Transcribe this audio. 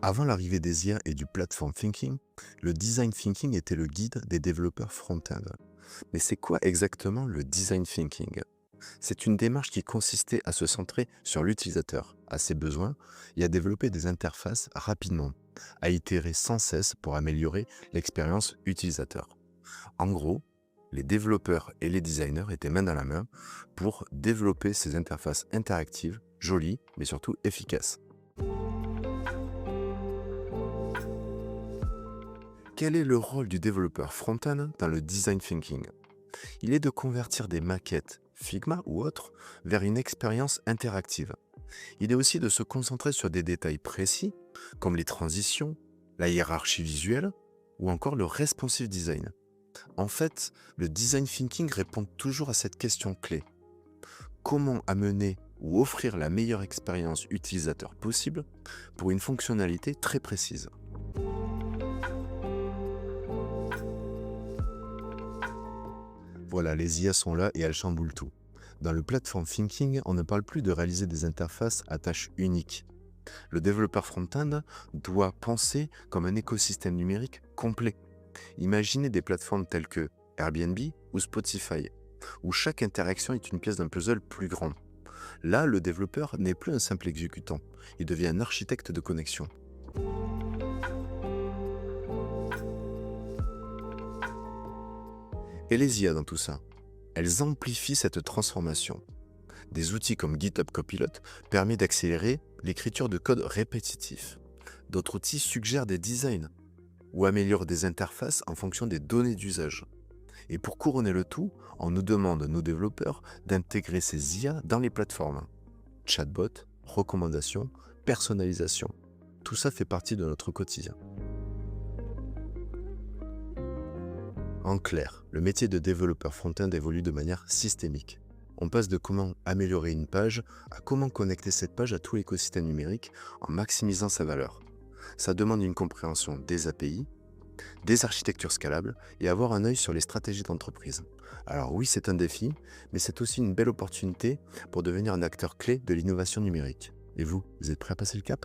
Avant l'arrivée des IA et du platform thinking, le design thinking était le guide des développeurs front-end. Mais c'est quoi exactement le design thinking? C'est une démarche qui consistait à se centrer sur l'utilisateur, à ses besoins et à développer des interfaces rapidement, à itérer sans cesse pour améliorer l'expérience utilisateur. En gros, les développeurs et les designers étaient main dans la main pour développer ces interfaces interactives, jolies mais surtout efficaces. Quel est le rôle du développeur front-end dans le design thinking? Il est de convertir des maquettes, Figma ou autres, vers une expérience interactive. Il est aussi de se concentrer sur des détails précis, comme les transitions, la hiérarchie visuelle ou encore le responsive design. En fait, le design thinking répond toujours à cette question clé. Comment amener ou offrir la meilleure expérience utilisateur possible pour une fonctionnalité très précise? Voilà, les IA sont là et elles chamboulent tout. Dans le platform thinking, on ne parle plus de réaliser des interfaces à tâches uniques. Le développeur front-end doit penser comme un écosystème numérique complet. Imaginez des plateformes telles que Airbnb ou Spotify, où chaque interaction est une pièce d'un puzzle plus grand. Là, le développeur n'est plus un simple exécutant, il devient un architecte de connexion. Et les IA dans tout ça? Elles amplifient cette transformation. Des outils comme GitHub Copilot permettent d'accélérer l'écriture de code répétitif. D'autres outils suggèrent des designs ou améliorent des interfaces en fonction des données d'usage. Et pour couronner le tout, on nous demande, nos développeurs, d'intégrer ces IA dans les plateformes. Chatbot, recommandations, personnalisation. Tout ça fait partie de notre quotidien. En clair, le métier de développeur front-end évolue de manière systémique. On passe de comment améliorer une page à comment connecter cette page à tout l'écosystème numérique en maximisant sa valeur. Ça demande une compréhension des API, des architectures scalables et avoir un œil sur les stratégies d'entreprise. Alors oui, c'est un défi, mais c'est aussi une belle opportunité pour devenir un acteur clé de l'innovation numérique. Et vous êtes prêt à passer le cap?